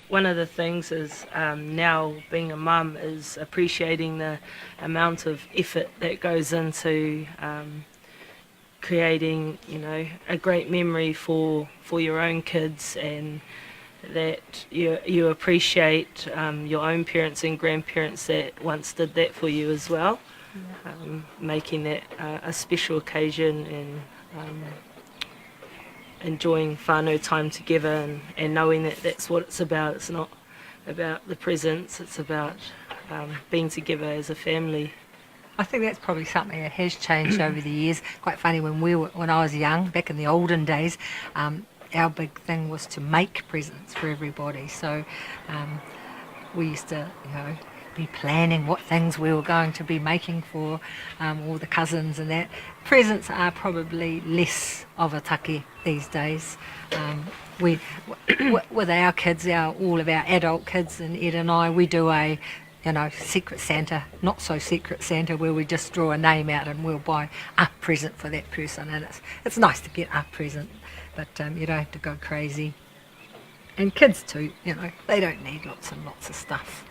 one of the things is now being a mum is appreciating the amount of effort that goes into creating, a great memory for your own kids, and that you appreciate your own parents and grandparents that once did that for you as well, making that a special occasion, and enjoying whānau time together, and knowing that that's what it's about. It's not about the presents, it's about being together as a family. I think that's probably something that has changed over the years. Quite funny, when I was young, back in the olden days, our big thing was to make presents for everybody. So we used to, be planning what things we were going to be making for all the cousins and that. Presents are probably less of a take these days. With our kids, all of our adult kids, and Ed and I, we do a Secret Santa, not so Secret Santa, where we just draw a name out and we'll buy a present for that person. And it's nice to get a present, but you don't have to go crazy. And kids too, they don't need lots and lots of stuff.